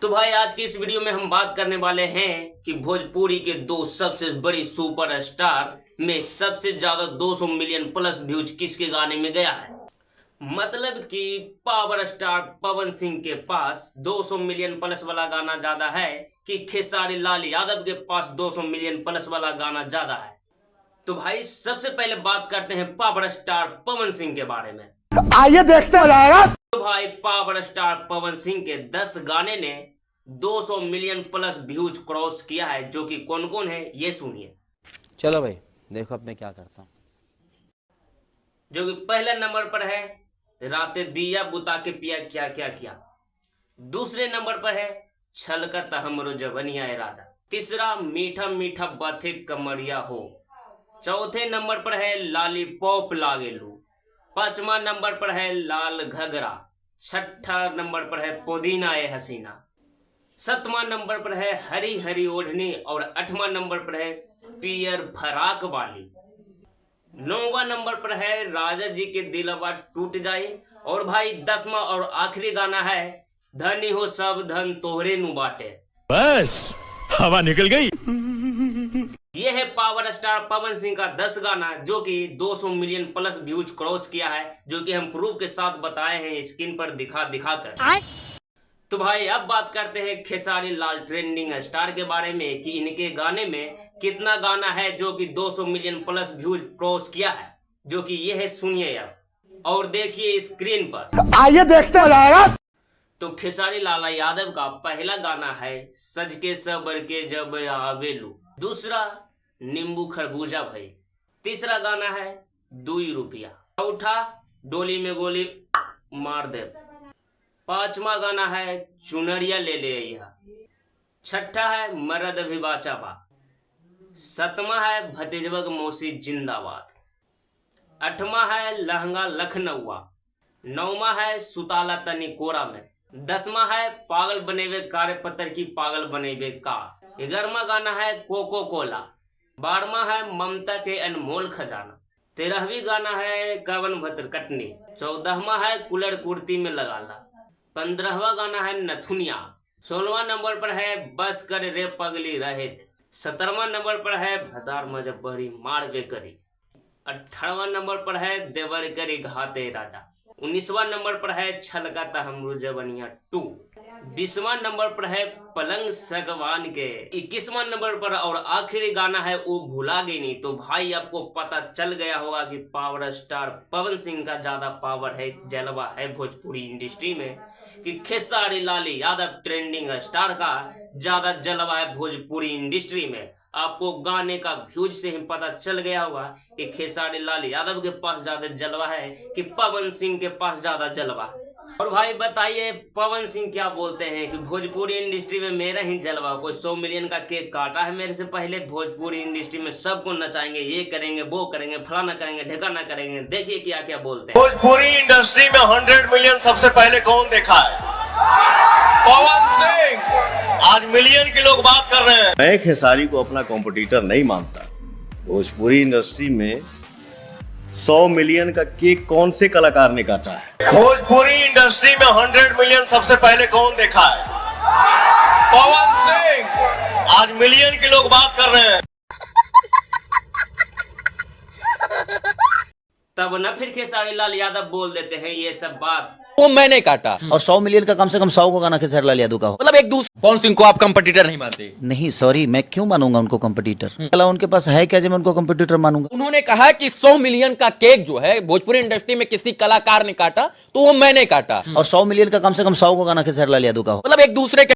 तो भाई आज की इस वीडियो में हम बात करने वाले हैं कि भोजपुरी के दो सबसे बड़ी सुपरस्टार में सबसे ज्यादा 200 मिलियन प्लस व्यूज किसके गाने में गया है। मतलब कि पावर स्टार पवन सिंह के पास 200 मिलियन प्लस वाला गाना ज्यादा है कि खेसारी लाल यादव के पास 200 मिलियन प्लस वाला गाना ज्यादा है। तो भाई सबसे पहले बात करते हैं पावर स्टार पवन सिंह के बारे में। आइए देखते हैं। तो भाई पावर स्टार पवन सिंह के 10 गाने ने 200 मिलियन प्लस व्यूज क्रॉस किया है, जो कि कौन कौन है ये सुनिए। चलो भाई देखो अब मैं क्या करता हूँ। जो कि पहले नंबर पर है राते दिया बुता के पिया क्या क्या किया। दूसरे नंबर पर है छलकत हमरो जवनिया ए राजा। तीसरा मीठा मीठा बाथे कमरिया हो। चौथे नंबर पर है लॉलीपॉप लागेलू। पांचवा नंबर पर है लाल घगरा। छठा नंबर पर है पुदीना ए हसीना। सातवां नंबर पर है हरी हरी ओढ़नी और आठवां नंबर पर है पियर फराक वाली। नौवां नंबर पर है राजा जी के दिलवा टूट जाए। और भाई 10वां और आखिरी गाना है धनी हो सब धन तोहरे नु बाटे। बस हवा निकल गई। ये है पावर स्टार पवन सिंह का 10 गाना जो कि 200 मिलियन प्लस व्यूज क्रॉस किया है, जो कि हम प्रूफ के साथ बताए हैं स्क्रीन पर दिखा कर। तो भाई अब बात करते हैं खेसारी लाल ट्रेंडिंग स्टार के बारे में कि इनके गाने में कितना गाना है जो कि 200 मिलियन प्लस व्यूज क्रॉस किया है, जो कि ये है सुनिए अब और देखिए स्क्रीन पर। आइए देखते हैं। तो खेसारी लाला यादव का पहला गाना है सज के सबर के जब आवेलू। दूसरा नींबू खरबूजा भाई। तीसरा गाना है 2 रुपया। चौथा डोली में गोली मार दे। पांचवा गाना है चुनरिया ले ले अइहा। छठा है मरद अभिबाचा बा। सातवां है भतीजवक मौसी जिंदाबाद। आठवां है लहंगा लखनऊआ। नौवां है सुताला तनी कोरा में। 10वां है पागल बनेवे कारे पत्थर की पागल बनेवे का। 11वां गाना है कोको कोला। 12वां है ममता के अनमोल खजाना। 13वीं गाना है कवन भद्र कटनी। 14वां है कुलर कुर्ती में लगाला। 15वां गाना है नथुनिया। 16वां नंबर पर है बस कर रे पगली रहे थे। 17वां नंबर पर है भदार मजबरी मारवे करी। 18वां नंबर पर है देवर करी घाते राजा। 19वां नंबर पर है छलकता हमरो जवनिया 2। 20वां नंबर पर है पलंग सगवान के। 21वां नंबर पर और आखिरी गाना है वो भुला गई नहीं। तो भाई आपको पता चल गया होगा कि पावर स्टार पवन सिंह का ज्यादा पावर है, जलवा है भोजपुरी इंडस्ट्री में, कि खेसारी लाल यादव ट्रेंडिंग स्टार का ज्यादा जलवा है भोजपुरी इंडस्ट्री में। आपको गाने का व्यूज से ही पता चल गया होगा कि खेसारी लाल यादव के पास ज्यादा जलवा है कि पवन सिंह के पास ज्यादा जलवा है। और भाई बताइए पवन सिंह क्या बोलते हैं कि भोजपुरी इंडस्ट्री में मेरा ही जलवा। कोई 100 मिलियन का केक काटा है मेरे से पहले। भोजपुरी इंडस्ट्री में सबको नचाएंगे, ये करेंगे वो करेंगे, फलाना करेंगे ढिकाना करेंगे। देखिए क्या क्या बोलते हैं। भोजपुरी इंडस्ट्री में 100 मिलियन सबसे पहले कौन देखा है? पवन सिंह। आज मिलियन की लोग बात कर रहे हैं। मैं खेसारी को अपना कॉम्पिटिटर नहीं मानता। भोजपुरी इंडस्ट्री में 100 मिलियन का केक कौन से कलाकार ने काटा है? भोजपुरी इंडस्ट्री में 100 मिलियन सबसे पहले कौन देखा है? पवन सिंह। आज मिलियन की लोग बात कर रहे हैं। तब न फिर खेसारी लाल यादव बोल देते हैं ये सब बात। वो मैंने काटा और 100 मिलियन का कम से कम 100 को गाना खेसारी लाल यादव का हो। मतलब एक दूसरे पवन सिंह को आप कंपटीटर नहीं मानते? नहीं सॉरी, मैं क्यों मानूंगा उनको कंपटीटर? कला उनके पास है क्या जो मैं उनको कंपटीटर मानूंगा? उन्होंने कहा कि 100 मिलियन का केक जो है भोजपुरी इंडस्ट्री में किसी कलाकार ने काटा तो वो मैंने काटा। और 100 मिलियन का कम से कम 100 को गाना खेसारी लाल यादव का हो। मतलब एक दूसरे के